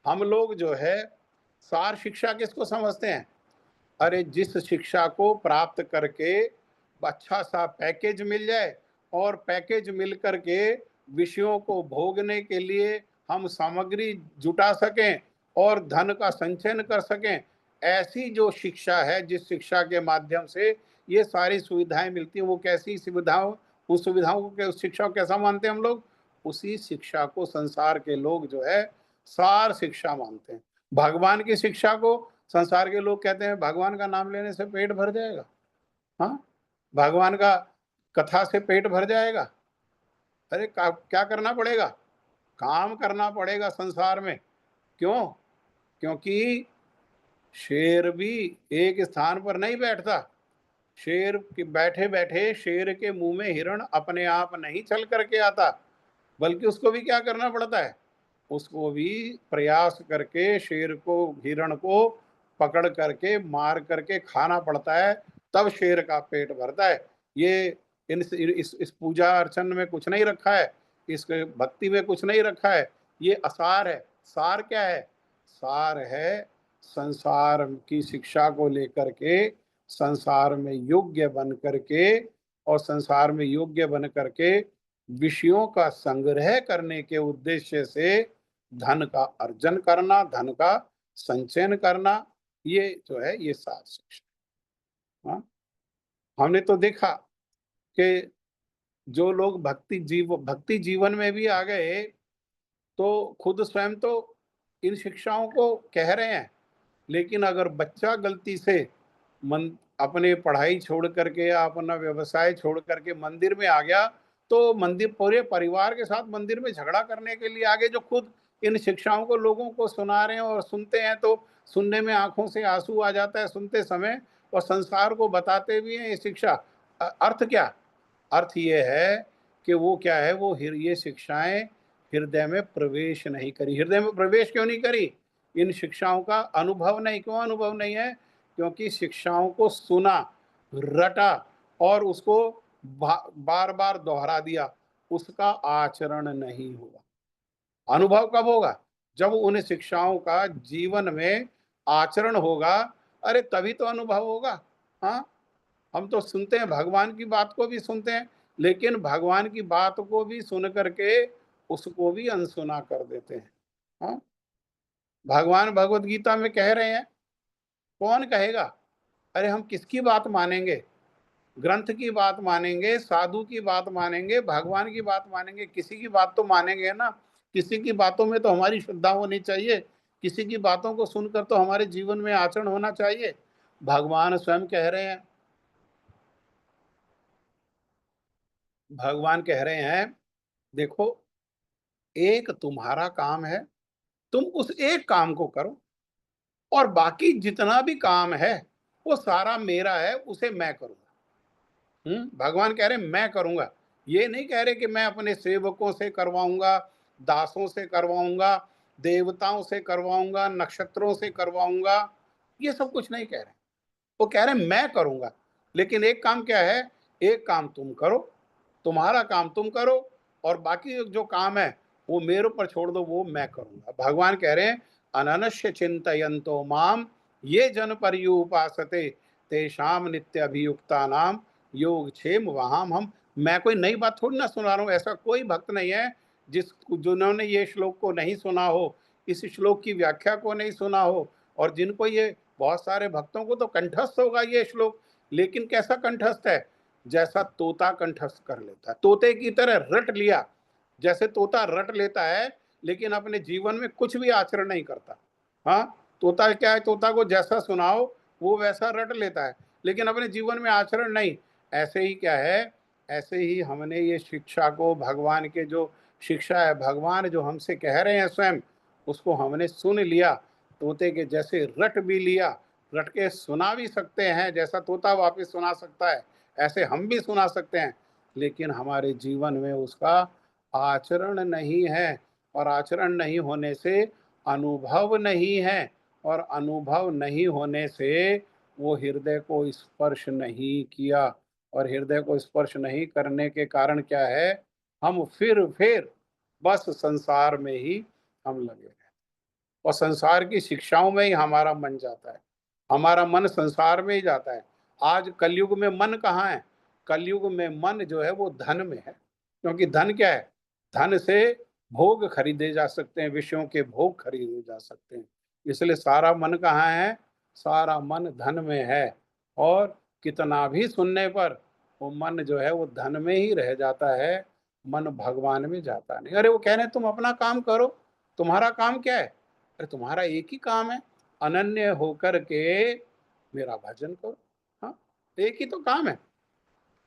A: हम लोग जो है सार शिक्षा किसको समझते हैं? अरे जिस शिक्षा को प्राप्त करके अच्छा सा पैकेज मिल जाए और पैकेज मिल करके विषयों को भोगने के लिए हम सामग्री जुटा सकें और धन का संचयन कर सकें, ऐसी जो शिक्षा है, जिस शिक्षा के माध्यम से ये सारी सुविधाएं मिलती हैं, वो कैसी सुविधाओं, उस सुविधाओं को, उस शिक्षा को कैसा मानते हैं हम लोग? उसी शिक्षा को संसार के लोग जो है सार शिक्षा मानते हैं। भगवान की शिक्षा को संसार के लोग कहते हैं भगवान का नाम लेने से पेट भर जाएगा। हाँ, भगवान का कथा से पेट भर जाएगा। अरे क्या करना पड़ेगा? काम करना पड़ेगा संसार में। क्यों? क्योंकि शेर भी एक स्थान पर नहीं बैठता। शेर के बैठे बैठे शेर के मुंह में हिरण अपने आप नहीं चल करके आता, बल्कि उसको भी क्या करना पड़ता है? उसको भी प्रयास करके शेर को, हिरण को पकड़ करके मार करके खाना पड़ता है, तब शेर का पेट भरता है। ये इस पूजा अर्चन में कुछ नहीं रखा है, इस भक्ति में कुछ नहीं रखा है, ये असार है। सार क्या है? सार है संसार की शिक्षा को लेकर के संसार में योग्य बन करके, और संसार में योग्य बन करके विषयों का संग्रह करने के उद्देश्य से धन का अर्जन करना, धन का संचयन करना, ये जो है ये सार शिक्षा। हाँ, हमने तो देखा कि जो लोग भक्ति जीवन में भी आ गए, तो खुद स्वयं तो इन शिक्षाओं को कह रहे हैं, लेकिन अगर बच्चा गलती से मन अपने पढ़ाई छोड़ करके या अपना व्यवसाय छोड़ करके मंदिर में आ गया, तो मंदिर पूरे परिवार के साथ मंदिर में झगड़ा करने के लिए आगे, जो खुद इन शिक्षाओं को लोगों को सुना रहे हैं, और सुनते हैं तो सुनने में आंखों से आंसू आ जाता है सुनते समय, और संसार को बताते भी हैं ये शिक्षा। अर्थ क्या? अर्थ ये है कि वो क्या है, वो ये शिक्षाएं हृदय में प्रवेश नहीं करी। हृदय में प्रवेश क्यों नहीं करी? इन शिक्षाओं का अनुभव नहीं। क्यों अनुभव नहीं है? क्योंकि शिक्षाओं को सुना, रटा और उसको बार बार दोहरा दिया, उसका आचरण नहीं हुआ। अनुभव कब होगा? जब उन शिक्षाओं का जीवन में आचरण होगा, अरे तभी तो अनुभव होगा। हाँ, हम तो सुनते हैं, भगवान की बात को भी सुनते हैं, लेकिन भगवान की बात को भी सुन करके उसको भी अनसुना कर देते हैं। हाँ, भगवान भगवत गीता में कह रहे हैं, कौन कहेगा? अरे हम किसकी बात मानेंगे? ग्रंथ की बात मानेंगे, साधु की बात मानेंगे, भगवान की बात मानेंगे? किसी की बात तो मानेंगे ना। किसी की बातों में तो हमारी श्रद्धा होनी चाहिए, किसी की बातों को सुनकर तो हमारे जीवन में आचरण होना चाहिए। भगवान स्वयं कह रहे हैं, भगवान कह रहे हैं, देखो, एक तुम्हारा काम है, तुम उस एक काम को करो, और बाकी जितना भी काम है वो सारा मेरा है, उसे मैं करूंगा। भगवान कह रहे हैं मैं करूंगा। ये नहीं कह रहे कि मैं अपने सेवकों से करवाऊंगा, दासों से करवाऊंगा, देवताओं से करवाऊंगा, नक्षत्रों से करवाऊंगा, ये सब कुछ नहीं कह रहे। वो कह रहे हैं मैं करूंगा, लेकिन एक काम क्या है? एक काम तुम करो, तुम्हारा काम तुम करो, और बाकी जो काम है वो मेरे ऊपर छोड़ दो, वो मैं करूंगा। भगवान कह रहे हैं अननश्य चिंतयन्तो माम ये जन पर्युपासते तेषाम नित्य अभियुक्ता नाम योगक्षेम वहाम हम। मैं कोई नई बात थोड़ी ना सुना रहा हूँ, ऐसा कोई भक्त नहीं है जिन्होंने ये श्लोक को नहीं सुना हो, इस श्लोक की व्याख्या को नहीं सुना हो। और जिनको ये, बहुत सारे भक्तों को तो कंठस्थ होगा ये श्लोक, लेकिन कैसा कंठस्थ है? जैसा तोता कंठस्थ कर लेता है, तोते की तरह रट लिया। जैसे तोता रट लेता है लेकिन अपने जीवन में कुछ भी आचरण नहीं करता। हाँ, तोता क्या है, तोता को जैसा सुनाओ वो वैसा रट लेता है, लेकिन अपने जीवन में आचरण नहीं। ऐसे ही क्या है, ऐसे ही हमने ये शिक्षा को, भगवान के जो शिक्षा है, भगवान जो हमसे कह रहे हैं स्वयं, उसको हमने सुन लिया, तोते के जैसे रट भी लिया, रट के सुना भी सकते हैं। जैसा तोता वापस सुना सकता है, ऐसे हम भी सुना सकते हैं, लेकिन हमारे जीवन में उसका आचरण नहीं है। और आचरण नहीं होने से अनुभव नहीं है, और अनुभव नहीं होने से वो हृदय को स्पर्श नहीं किया। और हृदय को स्पर्श नहीं करने के कारण क्या है, हम फिर बस संसार में ही हम लगे हैं, और संसार की शिक्षाओं में ही हमारा मन जाता है, हमारा मन संसार में ही जाता है। आज कलयुग में मन कहाँ है? कलयुग में मन जो है वो धन में है, क्योंकि धन क्या है? धन से भोग खरीदे जा सकते हैं, विषयों के भोग खरीदे जा सकते हैं। इसलिए सारा मन कहाँ है? सारा मन धन में है। और कितना भी सुनने पर वो मन जो है वो धन में ही रह जाता है, मन भगवान में जाता नहीं। अरे वो कह रहे हैं तुम अपना काम करो, तुम्हारा काम क्या है? अरे तुम्हारा एक ही काम है, अनन्य होकर के मेरा भजन करो। हाँ, एक ही तो काम है,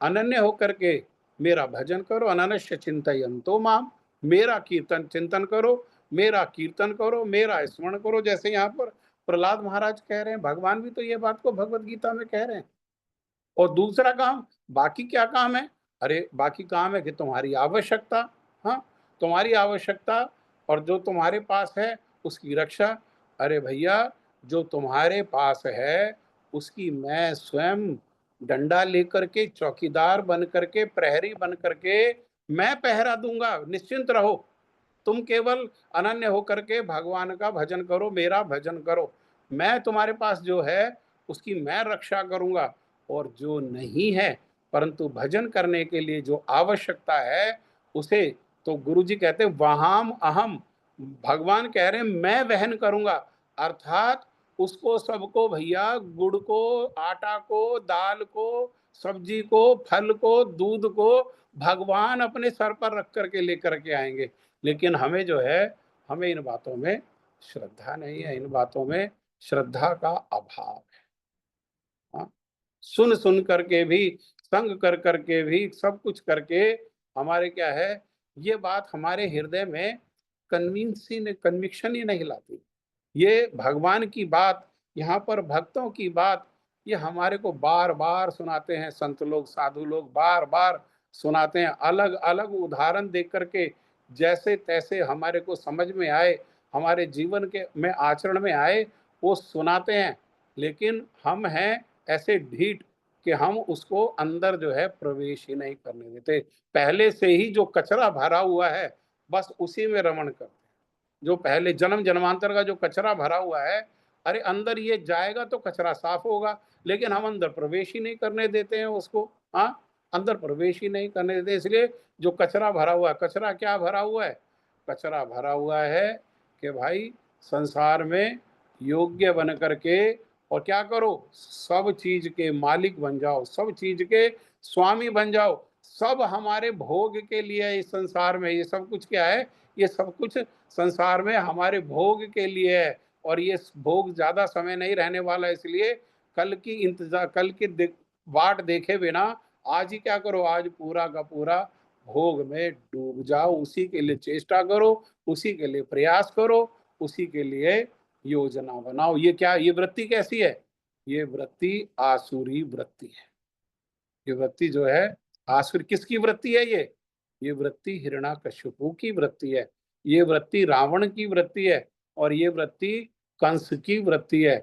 A: अनन्य होकर के मेरा भजन करो। अनन्य चिंतयन्तो माम, मेरा कीर्तन चिंतन करो, मेरा कीर्तन करो, मेरा स्मरण करो। जैसे यहाँ पर प्रहलाद महाराज कह रहे हैं, भगवान भी तो ये बात को भगवत गीता में कह रहे हैं। और दूसरा काम, बाकी क्या काम है? अरे बाकी काम है कि तुम्हारी आवश्यकता, हाँ, तुम्हारी आवश्यकता और जो तुम्हारे पास है उसकी रक्षा। अरे भैया, जो तुम्हारे पास है उसकी मैं स्वयं डंडा लेकर के, चौकीदार बन करके, प्रहरी बन करके मैं पहरा दूंगा, निश्चिंत रहो। तुम केवल अनन्य होकर के भगवान का भजन करो, मेरा भजन करो। मैं तुम्हारे पास जो है उसकी मैं रक्षा करूंगा। और जो नहीं है, परंतु भजन करने के लिए जो आवश्यकता है उसे तो गुरु जी कहते हैं वहाम अहम, भगवान कह रहे हैं मैं वहन करूंगा। अर्थात उसको सबको भैया, गुड़ को, आटा को, दाल को, सब्जी को, फल को, दूध को भगवान अपने सर पर रख करके लेकर के आएंगे। लेकिन हमें जो है, हमें इन बातों में श्रद्धा नहीं है, इन बातों में श्रद्धा का अभाव है। हाँ? सुन सुन करके भी, संग कर करके भी, सब कुछ करके हमारे क्या है, ये बात हमारे हृदय में कन्विक्शन ही नहीं लाती। ये भगवान की बात, यहाँ पर भक्तों की बात, ये हमारे को बार बार सुनाते हैं संत लोग, साधु लोग बार बार सुनाते हैं, अलग अलग उदाहरण देख करके, जैसे तैसे हमारे को समझ में आए, हमारे जीवन के में आचरण में आए, वो सुनाते हैं। लेकिन हम हैं ऐसे ढीठ कि हम उसको अंदर जो है प्रवेश ही नहीं करने देते। पहले से ही जो कचरा भरा हुआ है बस उसी में रमण करते हैं। जो पहले जन्म जन्मांतर का जो कचरा भरा हुआ है, अरे अंदर ये जाएगा तो कचरा साफ होगा, लेकिन हम अंदर प्रवेश ही नहीं करने देते हैं उसको। हाँ, अंदर प्रवेश ही नहीं करने देते, इसलिए जो कचरा भरा हुआ है, कचरा क्या भरा हुआ है? कचरा भरा हुआ है कि भाई संसार में योग्य बन करके और क्या करो, सब चीज के मालिक बन जाओ, सब चीज के स्वामी बन जाओ। सब हमारे भोग के लिए इस संसार में, ये सब कुछ क्या है, ये सब कुछ संसार में हमारे भोग के लिए है। और ये भोग ज्यादा समय नहीं रहने वाला, इसलिए कल की इंतजार, वाट देखे बिना आज ही क्या करो, आज पूरा का पूरा भोग में डूब जाओ, उसी के लिए चेष्टा करो, उसी के लिए प्रयास करो, उसी के लिए योजना बनाओ। ये क्या, ये वृत्ति कैसी है? ये वृत्ति आसुरी वृत्ति है। ये वृत्ति जो है आसुर, किसकी वृत्ति है ये वृत्ति हिरण्याकश्यपु की वृत्ति है, ये वृत्ति रावण की वृत्ति है, और ये वृत्ति कंस की वृत्ति है।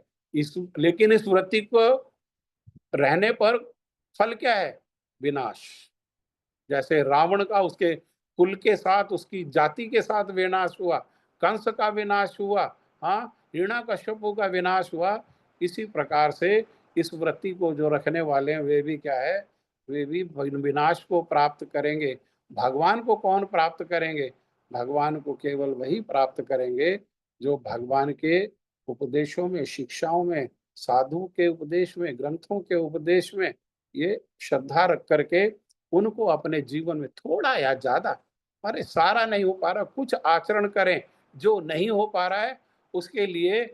A: लेकिन इस वृत्ति को रहने पर फल क्या है? विनाश। जैसे रावण का उसके कुल के साथ, उसकी जाति के साथ विनाश हुआ, कंस का विनाश हुआ, हाँ, हिरण्यकश्यप का विनाश हुआ। इसी प्रकार से इस वृत्ति को जो रखने वाले हैं वे भी क्या है, वे भी विनाश को प्राप्त करेंगे। भगवान को कौन प्राप्त करेंगे? भगवान को केवल वही प्राप्त करेंगे जो भगवान के उपदेशों में, शिक्षाओं में, साधु के उपदेश में, ग्रंथों के उपदेश में ये श्रद्धा रख करके उनको अपने जीवन में थोड़ा या ज्यादा, अरे सारा नहीं हो पा रहा, कुछ आचरण करें। जो नहीं हो पा रहा है उसके लिए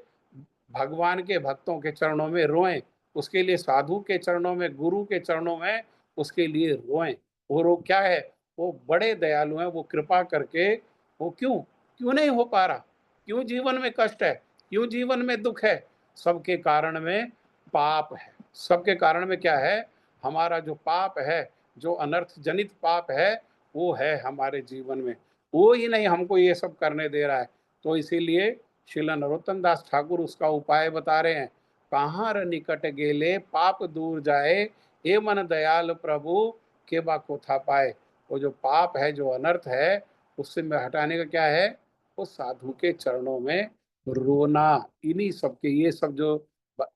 A: भगवान के भक्तों के चरणों में रोएं, उसके लिए साधु के चरणों में, गुरु के चरणों में उसके लिए रोएं। और वो क्या है, वो बड़े दयालु हैं, वो कृपा करके, वो क्यों क्यों नहीं हो पा रहा, क्यों जीवन में कष्ट है, क्यों जीवन में दुख है? सबके कारण में पाप है। सबके कारण में क्या है? हमारा जो पाप है, जो अनर्थ जनित पाप है, वो है हमारे जीवन में। वो ही नहीं हमको ये सब करने दे रहा है। तो इसीलिए श्रील नरोत्तम दास ठाकुर उसका उपाय बता रहे हैं। कहाँ र निकट गेले पाप दूर जाए, ए मन दयाल प्रभु के बा को था पाए। वो जो पाप है, जो अनर्थ है, उससे हटाने का क्या है? वो साधु के चरणों में रोना। इन्हीं सब के ये सब जो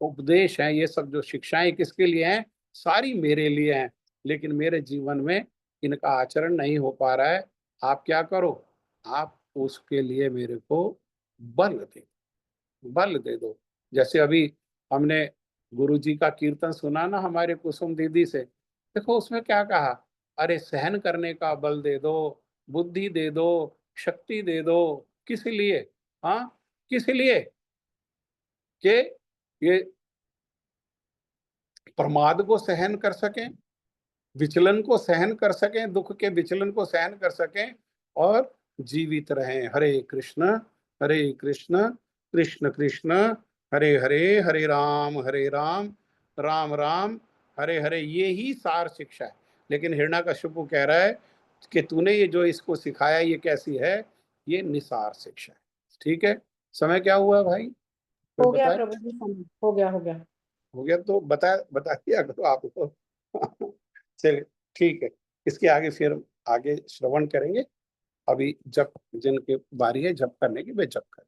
A: उपदेश हैं, ये सब जो शिक्षाएं किसके लिए हैं? सारी मेरे लिए हैं। लेकिन मेरे जीवन में इनका आचरण नहीं हो पा रहा है। आप क्या करो? आप उसके लिए मेरे को बल दे, बल दे दो। जैसे अभी हमने गुरु जी का कीर्तन सुना ना हमारे कुसुम दीदी से, देखो उसमें क्या कहा, अरे सहन करने का बल दे दो, बुद्धि दे दो, शक्ति दे दो। किस लिए? हाँ, किस लिए? कि ये प्रमाद को सहन कर सकें, विचलन को सहन कर सकें, दुख के विचलन को सहन कर सकें और जीवित रहें। हरे कृष्ण कृष्ण कृष्ण हरे हरे, हरे राम राम राम हरे हरे। ये ही सार शिक्षा है। लेकिन हिरण्यकश्यप कह रहा है कि तूने ये जो इसको सिखाया ये कैसी है? ये निसार शिक्षा है। ठीक है, समय क्या हुआ भाई, कोई
B: हो गया
A: बताए?
B: प्रभु जी, समय हो गया, हो गया।
A: हो गया तो बता दिया करो आपको। चलिए, ठीक है। इसके आगे फिर आगे श्रवण करेंगे। अभी जप जिनकी बारी है जप करने की वे जप करें।